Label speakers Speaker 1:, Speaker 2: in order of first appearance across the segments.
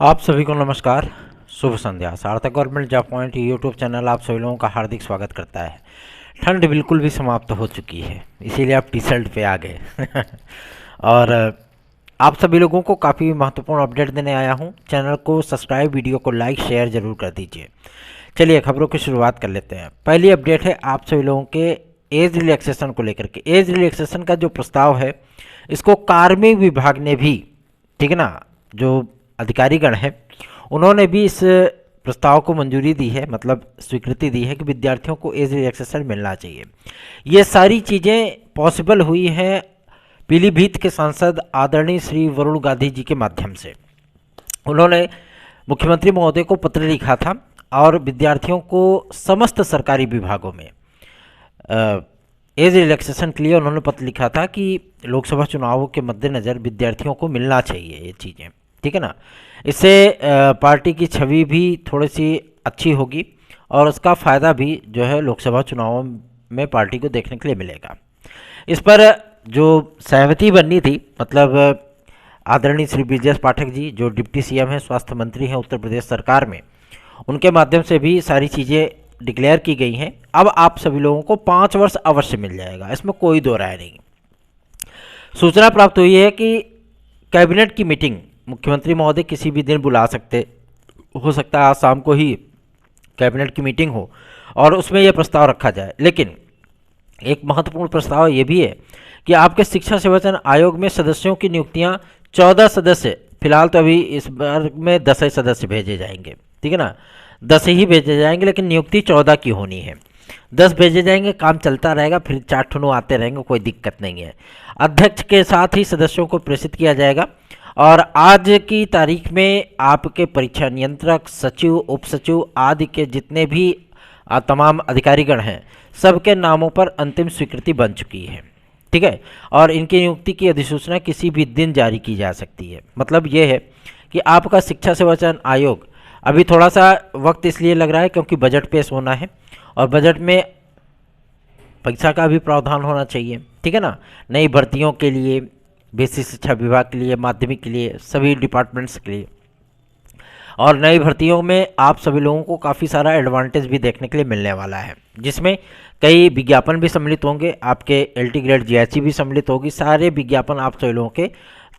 Speaker 1: आप सभी को नमस्कार, शुभ संध्या। सार्थक government job point YouTube channel आप सभी लोगों का हार्दिक स्वागत करता है। ठंड बिल्कुल भी समाप्त हो चुकी है, इसीलिए आप टी शर्ट पे आ गए और आप सभी लोगों को काफ़ी महत्वपूर्ण अपडेट देने आया हूं। चैनल को सब्सक्राइब, वीडियो को लाइक शेयर जरूर कर दीजिए। चलिए खबरों की शुरुआत कर लेते हैं। पहली अपडेट है आप सभी लोगों के एज रिलैक्सेशन को लेकर के। एज रिलैक्सेशन का जो प्रस्ताव है, इसको कार्मिक विभाग ने भी, ठीक है ना, जो अधिकारीगण हैं उन्होंने भी इस प्रस्ताव को मंजूरी दी है, मतलब स्वीकृति दी है कि विद्यार्थियों को एज रिलैक्सेशन मिलना चाहिए। ये सारी चीज़ें पॉसिबल हुई हैं पीलीभीत के सांसद आदरणीय श्री वरुण गांधी जी के माध्यम से। उन्होंने मुख्यमंत्री महोदय को पत्र लिखा था और विद्यार्थियों को समस्त सरकारी विभागों में एज रिलैक्सेशन के लिए उन्होंने पत्र लिखा था कि लोकसभा चुनावों के मद्देनज़र विद्यार्थियों को मिलना चाहिए ये चीज़ें, ठीक है ना। इससे पार्टी की छवि भी थोड़ी सी अच्छी होगी और उसका फ़ायदा भी जो है लोकसभा चुनावों में पार्टी को देखने के लिए मिलेगा। इस पर जो सहमति बननी थी, मतलब आदरणीय श्री ब्रिजेश पाठक जी जो डिप्टी सीएम हैं, स्वास्थ्य मंत्री हैं उत्तर प्रदेश सरकार में, उनके माध्यम से भी सारी चीज़ें डिक्लेयर की गई हैं। अब आप सभी लोगों को 5 वर्ष अवश्य मिल जाएगा, इसमें कोई दो राय नहीं। सूचना प्राप्त हुई है कि कैबिनेट की मीटिंग मुख्यमंत्री महोदय किसी भी दिन बुला सकते, हो सकता है आज शाम को ही कैबिनेट की मीटिंग हो और उसमें यह प्रस्ताव रखा जाए। लेकिन एक महत्वपूर्ण प्रस्ताव ये भी है कि आपके शिक्षा सेवाचयन आयोग में सदस्यों की नियुक्तियां 14 सदस्य, फिलहाल तो अभी इस बार में 10 ही सदस्य भेजे जाएंगे, ठीक है ना, 10 ही भेजे जाएंगे, लेकिन नियुक्ति 14 की होनी है। 10 भेजे जाएंगे, काम चलता रहेगा, फिर 4 ठुनू आते रहेंगे, कोई दिक्कत नहीं है। अध्यक्ष के साथ ही सदस्यों को प्रेषित किया जाएगा और आज की तारीख में आपके परीक्षा नियंत्रक, सचिव, उप सचिव आदि के जितने भी तमाम अधिकारीगण हैं, सबके नामों पर अंतिम स्वीकृति बन चुकी है, ठीक है। और इनकी नियुक्ति की अधिसूचना किसी भी दिन जारी की जा सकती है। मतलब ये है कि आपका शिक्षा सेवाचयन आयोग, अभी थोड़ा सा वक्त इसलिए लग रहा है क्योंकि बजट पेश होना है और बजट में परीक्षा का भी प्रावधान होना चाहिए, ठीक है ना, नई भर्तियों के लिए, बेसिक शिक्षा विभाग के लिए, माध्यमिक के लिए, सभी डिपार्टमेंट्स के लिए। और नई भर्तियों में आप सभी लोगों को काफ़ी सारा एडवांटेज भी देखने के लिए मिलने वाला है, जिसमें कई विज्ञापन भी सम्मिलित होंगे, आपके एलटी ग्रेड जीएचसी भी सम्मिलित होगी। सारे विज्ञापन आप सभी लोगों के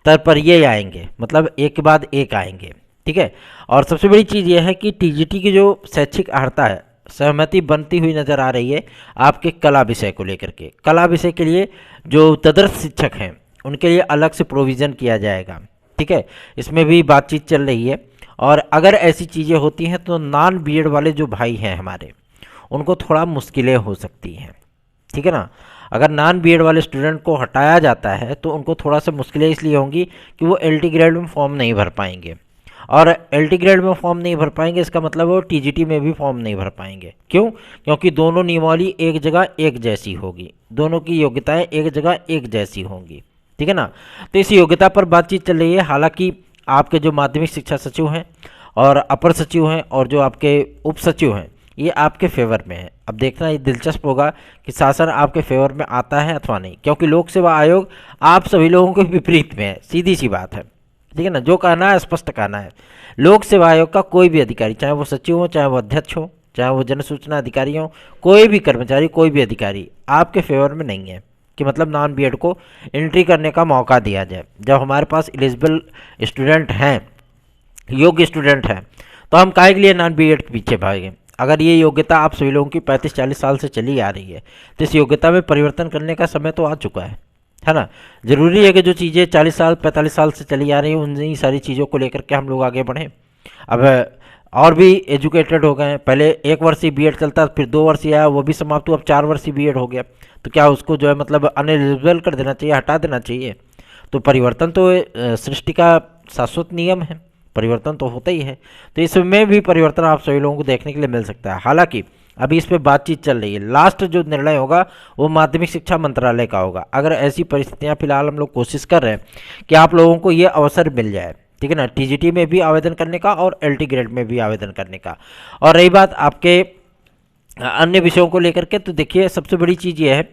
Speaker 1: तर पर ये आएंगे, मतलब एक के बाद एक आएंगे, ठीक है। और सबसे बड़ी चीज़ ये है कि टीजीटी की जो शैक्षिक अर्हता है, सहमति बनती हुई नज़र आ रही है आपके कला विषय को लेकर के। कला विषय के लिए जो तदर्थ शिक्षक हैं उनके लिए अलग से प्रोविज़न किया जाएगा, ठीक है। इसमें भी बातचीत चल रही है और अगर ऐसी चीज़ें होती हैं तो नॉन बीएड वाले जो भाई हैं हमारे, उनको थोड़ा मुश्किलें हो सकती हैं, ठीक है ना। अगर नॉन बीएड वाले स्टूडेंट को हटाया जाता है तो उनको थोड़ा सा मुश्किलें इसलिए होंगी कि वो एलटी ग्रेड में फॉर्म नहीं भर पाएंगे, और एलटी ग्रेड में फॉर्म नहीं भर पाएंगे इसका मतलब वो टीजीटी में भी फॉर्म नहीं भर पाएंगे। क्यों? क्योंकि दोनों नियमावली एक जगह एक जैसी होगी, दोनों की योग्यताएं एक जगह एक जैसी होंगी, ठीक है ना। तो इस योग्यता पर बातचीत चल रही है। हालांकि आपके जो माध्यमिक शिक्षा सचिव हैं और अपर सचिव हैं और जो आपके उप सचिव हैं, ये आपके फेवर में है। अब देखना ये दिलचस्प होगा कि शासन आपके फेवर में आता है अथवा नहीं, क्योंकि लोक सेवा आयोग आप सभी लोगों के विपरीत में है, सीधी सी बात है, ठीक है ना। जो कहना है स्पष्ट कहना है। लोक सेवा आयोग का कोई भी अधिकारी, चाहे वो सचिव हो, चाहे वो अध्यक्ष हो, चाहे वो जन सूचना अधिकारी हो, कोई भी कर्मचारी, कोई भी अधिकारी आपके फेवर में नहीं है कि मतलब नॉन बीएड को एंट्री करने का मौका दिया जाए। जब हमारे पास एलिजिबल स्टूडेंट हैं, योग्य स्टूडेंट हैं, तो हम काहे के लिए नॉन बीएड के पीछे भागें। अगर ये योग्यता आप सभी लोगों की 35-40 साल से चली आ रही है तो इस योग्यता में परिवर्तन करने का समय तो आ चुका है ना। जरूरी है कि जो चीज़ें 40 साल 45 साल से चली आ रही हैं उन सारी चीज़ों को लेकर के हम लोग आगे बढ़ें। अब और भी एजुकेटेड हो गए हैं, पहले 1 वर्षीय बीएड चलता, फिर 2 वर्षीय आया, वो भी समाप्त हुआ, अब 4 वर्षीय बीएड हो गया। तो क्या उसको जो है मतलब अनएलिजिबल कर देना चाहिए, हटा देना चाहिए? तो परिवर्तन तो सृष्टि का शाश्वत नियम है, परिवर्तन तो होता ही है। तो इसमें भी परिवर्तन आप सभी लोगों को देखने के लिए मिल सकता है। हालांकि अभी इस पर बातचीत चल रही है, लास्ट जो निर्णय होगा वो माध्यमिक शिक्षा मंत्रालय का होगा। अगर ऐसी परिस्थितियां, फिलहाल हम लोग कोशिश कर रहे हैं कि आप लोगों को ये अवसर मिल जाए, ठीक है ना, टीजीटी में भी आवेदन करने का और एलटी ग्रेड में भी आवेदन करने का। और रही बात आपके अन्य विषयों को लेकर के, तो देखिए सबसे बड़ी चीज़ ये है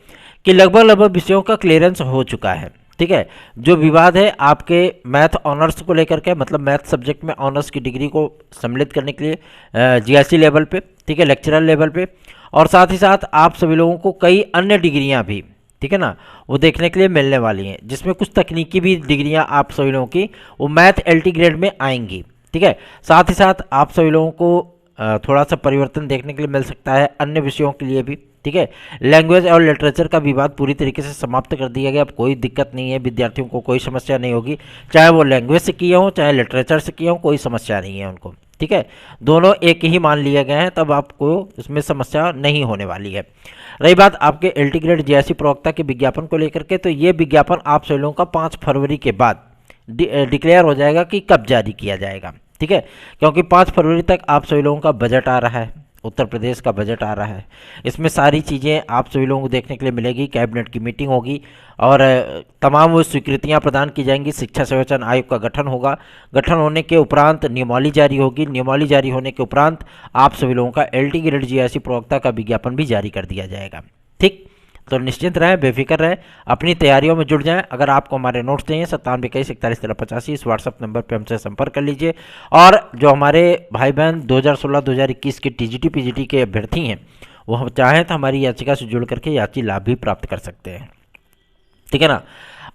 Speaker 1: कि लगभग विषयों का क्लियरेंस हो चुका है। ठीक है। जो विवाद है आपके मैथ ऑनर्स को लेकर के, मतलब मैथ सब्जेक्ट में ऑनर्स की डिग्री को सम्मिलित करने के लिए जीएससी लेवल पे, ठीक है, लेक्चरर लेवल पे, और साथ ही साथ आप सभी लोगों को कई अन्य डिग्रियां भी, ठीक है ना, वो देखने के लिए मिलने वाली हैं, जिसमें कुछ तकनीकी भी डिग्रियां आप सभी लोगों की वो मैथ एलटी ग्रेड में आएंगी, ठीक है। साथ ही साथ आप सभी लोगों को थोड़ा सा परिवर्तन देखने के लिए मिल सकता है अन्य विषयों के लिए भी, ठीक है। लैंग्वेज और लिटरेचर का विवाद पूरी तरीके से समाप्त कर दिया गया। अब कोई दिक्कत नहीं है, विद्यार्थियों को कोई समस्या नहीं होगी, चाहे वो लैंग्वेज से किए हों चाहे लिटरेचर से किए हों, कोई समस्या नहीं है उनको, ठीक है। दोनों एक ही मान लिए गए हैं, तब आपको इसमें समस्या नहीं होने वाली है। रही बात आपके एलटी ग्रेड जेएससी प्रवक्ता के विज्ञापन को लेकर के, तो ये विज्ञापन आप सभी लोगों का 5 फरवरी के बाद डिक्लेयर हो जाएगा कि कब जारी किया जाएगा, ठीक है। क्योंकि 5 फरवरी तक आप सभी लोगों का बजट आ रहा है, उत्तर प्रदेश का बजट आ रहा है, इसमें सारी चीज़ें आप सभी लोगों को देखने के लिए मिलेगी। कैबिनेट की मीटिंग होगी और तमाम वो स्वीकृतियां प्रदान की जाएंगी। शिक्षा संयोजन आयोग का गठन होगा, गठन होने के उपरांत नियमावली जारी होगी, नियमावली जारी होने के उपरांत आप सभी लोगों का एलटी ग्रेड जीएससी प्रवक्ता का विज्ञापन भी जारी कर दिया जाएगा, ठीक। तो निश्चिंत रहें, बेफिक्र रहें, अपनी तैयारियों में जुट जाएं। अगर आपको हमारे नोट्स चाहिए 9721411385 इस व्हाट्सअप नंबर पर हमसे संपर्क कर लीजिए। और जो हमारे भाई बहन 2016-2021 के टीजीटी पीजीटी के अभ्यर्थी हैं, वो हम चाहें तो हमारी याचिका से जुड़ करके याची लाभ भी प्राप्त कर सकते हैं, ठीक है ना।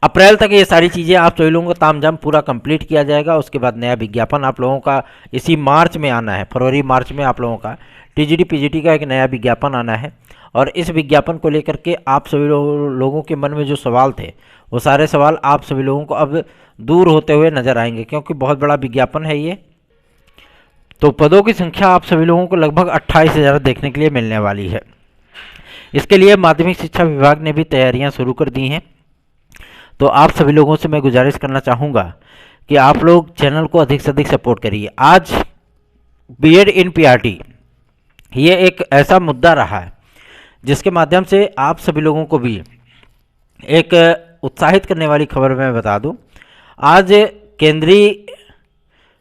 Speaker 1: अप्रैल तक ये सारी चीज़ें आप सभी लोगों को तामझाम पूरा कंप्लीट किया जाएगा। उसके बाद नया विज्ञापन आप लोगों का इसी मार्च में आना है, फरवरी मार्च में आप लोगों का टीजीटी पीजीटी का एक नया विज्ञापन आना है। और इस विज्ञापन को लेकर के आप सभी लोगों के मन में जो सवाल थे, वो सारे सवाल आप सभी लोगों को अब दूर होते हुए नजर आएंगे, क्योंकि बहुत बड़ा विज्ञापन है ये। तो पदों की संख्या आप सभी लोगों को लगभग 28,000 देखने के लिए मिलने वाली है। इसके लिए माध्यमिक शिक्षा विभाग ने भी तैयारियां शुरू कर दी हैं। तो आप सभी लोगों से मैं गुजारिश करना चाहूँगा कि आप लोग चैनल को अधिक से अधिक सपोर्ट करिए। आज बीएड इन पीआरटी ये एक ऐसा मुद्दा रहा है जिसके माध्यम से आप सभी लोगों को भी एक उत्साहित करने वाली खबर मैं बता दूं। आज केंद्रीय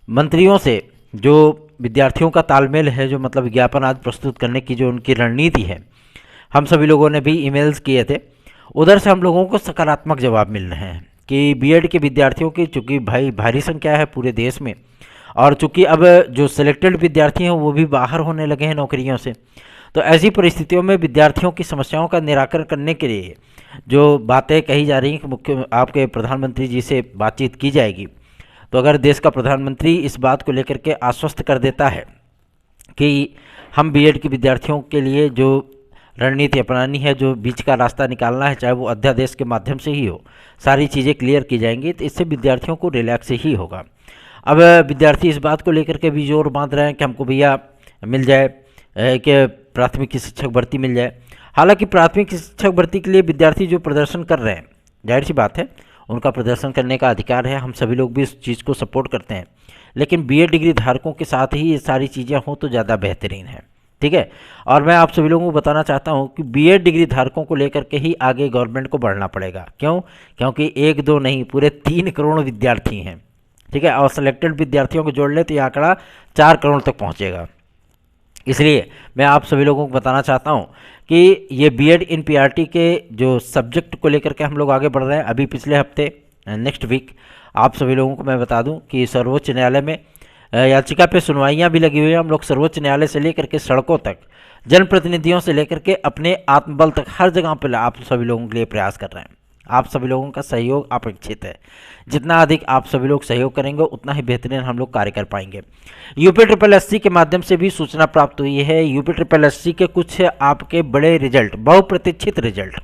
Speaker 1: मंत्रियों से जो विद्यार्थियों का तालमेल है, जो मतलब विज्ञापन आज प्रस्तुत करने की जो उनकी रणनीति है, हम सभी लोगों ने भी ईमेल्स किए थे, उधर से हम लोगों को सकारात्मक जवाब मिल रहे हैं कि बीएड के विद्यार्थियों की चूँकि भारी संख्या है पूरे देश में, और चूँकि अब जो सिलेक्टेड विद्यार्थी हैं वो भी बाहर होने लगे हैं नौकरियों से, तो ऐसी परिस्थितियों में विद्यार्थियों की समस्याओं का निराकरण करने के लिए जो बातें कही जा रही हैं कि मुख्य आपके प्रधानमंत्री जी से बातचीत की जाएगी। तो अगर देश का प्रधानमंत्री इस बात को लेकर के आश्वस्त कर देता है कि हम बीएड के विद्यार्थियों के लिए जो रणनीति अपनानी है, जो बीच का रास्ता निकालना है, चाहे वो अध्यादेश के माध्यम से ही हो, सारी चीज़ें क्लियर की जाएंगी, तो इससे विद्यार्थियों को रिलैक्स ही होगा। अब विद्यार्थी इस बात को लेकर के भी जोर बांध रहे हैं कि हमको भैया मिल जाए कि प्राथमिक शिक्षक भर्ती मिल जाए। हालांकि प्राथमिक शिक्षक भर्ती के लिए विद्यार्थी जो प्रदर्शन कर रहे हैं, जाहिर सी बात है उनका प्रदर्शन करने का अधिकार है, हम सभी लोग भी इस चीज़ को सपोर्ट करते हैं, लेकिन बीएड डिग्री धारकों के साथ ही ये सारी चीज़ें हों तो ज़्यादा बेहतरीन है, ठीक है। और मैं आप सभी लोगों को बताना चाहता हूं कि बीएड डिग्री धारकों को लेकर के ही आगे गवर्नमेंट को बढ़ना पड़ेगा। क्यों? क्योंकि 1-2 नहीं, पूरे 3 करोड़ विद्यार्थी हैं, ठीक है, और सिलेक्टेड विद्यार्थियों को जोड़ ले तो ये आंकड़ा 4 करोड़ तक पहुंचेगा। इसलिए मैं आप सभी लोगों को बताना चाहता हूं कि ये बीएड इन पीआरटी के जो सब्जेक्ट को लेकर के हम लोग आगे बढ़ रहे हैं। अभी पिछले हफ्ते नेक्स्ट वीक आप सभी लोगों को मैं बता दूं कि सर्वोच्च न्यायालय में याचिका पे सुनवाइयां भी लगी हुई हैं। हम लोग सर्वोच्च न्यायालय से लेकर के सड़कों तक, जनप्रतिनिधियों से लेकर के अपने आत्मबल तक, हर जगह पर आप सभी लोगों के लिए प्रयास कर रहे हैं। आप सभी लोगों का सहयोग अपेक्षित है। जितना अधिक आप सभी लोग सहयोग करेंगे उतना ही बेहतरीन हम लोग कार्य कर पाएंगे। यूपी के माध्यम से भी सूचना प्राप्त हुई है। यूपी के कुछ आपके बड़े रिजल्ट, बहुप्रतीक्षित रिजल्ट,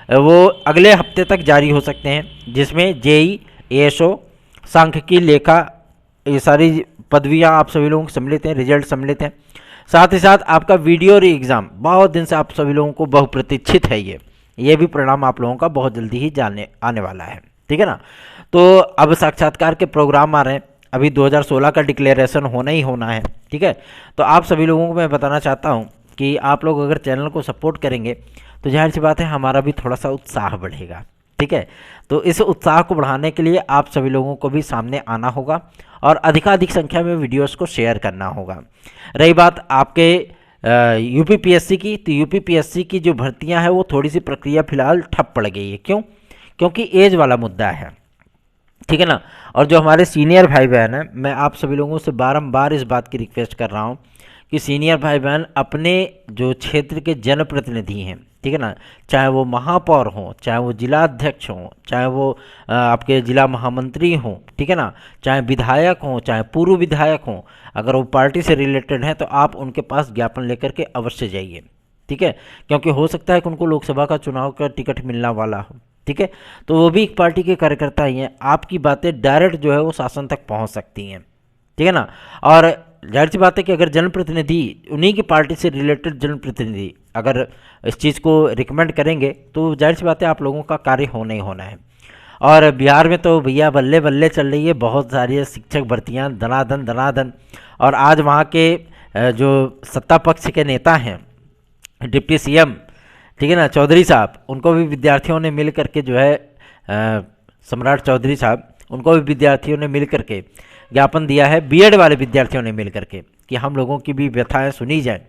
Speaker 1: वो अगले हफ्ते तक जारी हो सकते हैं, जिसमें जेई, एएसओ, सांख्यिकी, लेखा, ये सारी पदवियां आप सभी लोगों को सम्मिलित हैं, रिजल्ट सम्मिलित हैं। साथ ही साथ आपका वीडियो री एग्ज़ाम बहुत दिन से आप सभी लोगों को बहुप्रतीक्षित है। ये भी परिणाम आप लोगों का बहुत जल्दी ही आने वाला है, ठीक है ना। तो अब साक्षात्कार के प्रोग्राम आ रहे हैं। अभी 2016 का डिक्लेरेशन होना ही होना है, ठीक है। तो आप सभी लोगों को मैं बताना चाहता हूं कि आप लोग अगर चैनल को सपोर्ट करेंगे तो जाहिर सी बात है हमारा भी थोड़ा सा उत्साह बढ़ेगा, ठीक है। तो इस उत्साह को बढ़ाने के लिए आप सभी लोगों को भी सामने आना होगा और अधिकाधिक संख्या में वीडियोस को शेयर करना होगा। रही बात आपके यूपीपीएससी की, तो यूपीपीएससी की जो भर्तियां हैं वो थोड़ी सी प्रक्रिया फिलहाल ठप पड़ गई है। क्यों? क्योंकि एज वाला मुद्दा है, ठीक है ना। और जो हमारे सीनियर भाई बहन हैं, मैं आप सभी लोगों से बारंबार इस बात की रिक्वेस्ट कर रहा हूँ कि सीनियर भाई बहन अपने जो क्षेत्र के जनप्रतिनिधि हैं, ठीक है ना, चाहे वो महापौर हों, चाहे वो जिला अध्यक्ष हों, चाहे वो आपके जिला महामंत्री हों, ठीक है ना, चाहे विधायक हों, चाहे पूर्व विधायक हों, अगर वो पार्टी से रिलेटेड हैं तो आप उनके पास ज्ञापन लेकर के अवश्य जाइए, ठीक है। क्योंकि हो सकता है कि उनको लोकसभा का चुनाव का टिकट मिलना वाला हो, ठीक है। तो वो भी एक पार्टी के कार्यकर्ता ही हैं, आपकी बातें डायरेक्ट जो है वो शासन तक पहुंच सकती हैं, ठीक है ना। और जाहिर सी बात है कि अगर जनप्रतिनिधि, उन्हीं की पार्टी से रिलेटेड जनप्रतिनिधि अगर इस चीज़ को रिकमेंड करेंगे तो जाहिर सी बात है आप लोगों का कार्य होना ही होना है। और बिहार में तो भैया बल्ले बल्ले चल रही है, बहुत सारी शिक्षक भर्तियाँ दनादन दनादन। और आज वहाँ के जो सत्ता पक्ष के नेता हैं, डिप्टी सीएम, ठीक है ना, चौधरी साहब, उनको भी विद्यार्थियों ने मिल करके जो है सम्राट चौधरी साहब, उनको भी विद्यार्थियों ने मिल करके ज्ञापन दिया है, बीएड वाले विद्यार्थियों ने मिल करके, कि हम लोगों की भी व्यथाएं सुनी जाएं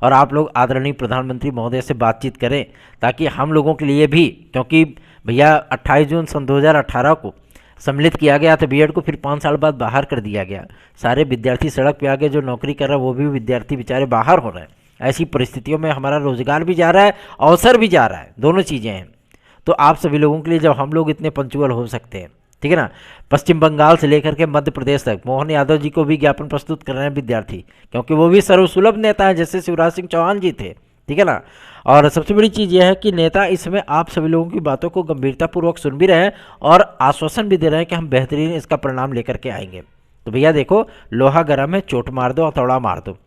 Speaker 1: और आप लोग आदरणीय प्रधानमंत्री महोदय से बातचीत करें, ताकि हम लोगों के लिए भी, क्योंकि भैया 28 जून सन 2018 को सम्मिलित किया गया था बीएड को, फिर 5 साल बाद बाहर कर दिया गया। सारे विद्यार्थी सड़क पे आके जो नौकरी कर रहा है वो भी विद्यार्थी बेचारे बाहर हो रहे हैं। ऐसी परिस्थितियों में हमारा रोजगार भी जा रहा है, अवसर भी जा रहा है, दोनों चीज़ें हैं। तो आप सभी लोगों के लिए जब हम लोग इतने पंक्चुअल हो सकते हैं, ठीक है ना, पश्चिम बंगाल से लेकर के मध्य प्रदेश तक मोहन यादव जी को भी ज्ञापन प्रस्तुत कर रहे हैं विद्यार्थी, क्योंकि वो भी सर्वसुलभ नेता हैं जैसे शिवराज सिंह चौहान जी थे, ठीक है ना। और सबसे बड़ी चीज़ यह है कि नेता इसमें आप सभी लोगों की बातों को गंभीरतापूर्वक सुन भी रहे हैं और आश्वासन भी दे रहे हैं कि हम बेहतरीन इसका परिणाम लेकर के आएंगे। तो भैया देखो, लोहा गर्म है, चोट मार दो, हथौड़ा मार दो,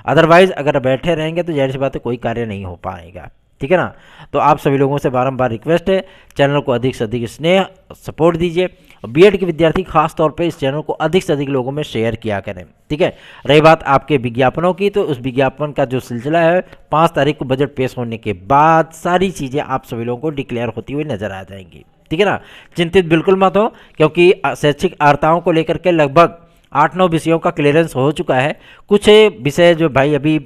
Speaker 1: अदरवाइज अगर बैठे रहेंगे तो जाहिर सी बात है कोई कार्य नहीं हो पाएगा, ठीक है ना। तो आप सभी लोगों से बारंबार रिक्वेस्ट है, चैनल को अधिक से अधिक स्नेह सपोर्ट दीजिए। बीएड के विद्यार्थी खास तौर पे इस चैनल को अधिक से अधिक लोगों में शेयर किया करें, ठीक है। रही बात आपके विज्ञापनों की, तो उस विज्ञापन का जो सिलसिला है 5 तारीख को बजट पेश होने के बाद सारी चीज़ें आप सभी लोगों को डिक्लेयर होती हुई नजर आ जाएंगी, ठीक है ना। चिंतित बिल्कुल मत हो, क्योंकि शैक्षिक अर्हताओं को लेकर के लगभग 8-9 विषयों का क्लियरेंस हो चुका है। कुछ विषय जो भाई अभी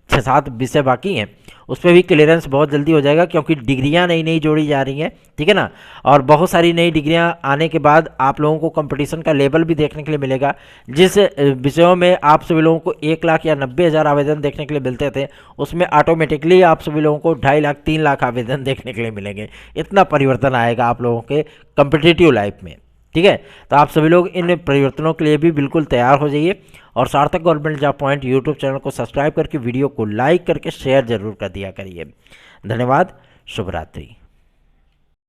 Speaker 1: 6-7 विषय बाकी हैं, उस पर भी क्लियरेंस बहुत जल्दी हो जाएगा, क्योंकि डिग्रियां नई नई जोड़ी जा रही हैं, ठीक है ना। और बहुत सारी नई डिग्रियां आने के बाद आप लोगों को कंपटीशन का लेवल भी देखने के लिए मिलेगा। जिस विषयों में आप सभी लोगों को 1 लाख या 90,000 आवेदन देखने के लिए मिलते थे, उसमें ऑटोमेटिकली आप सभी लोगों को 2.5 लाख 3 लाख आवेदन देखने के लिए मिलेंगे। इतना परिवर्तन आएगा आप लोगों के कॉम्पिटिटिव लाइफ में, ठीक है। तो आप सभी लोग इन परिवर्तनों के लिए भी बिल्कुल तैयार हो जाइए और सार्थक government job point YouTube channel को सब्सक्राइब करके वीडियो को लाइक करके शेयर जरूर कर दिया करिए। धन्यवाद, शुभ रात्रि।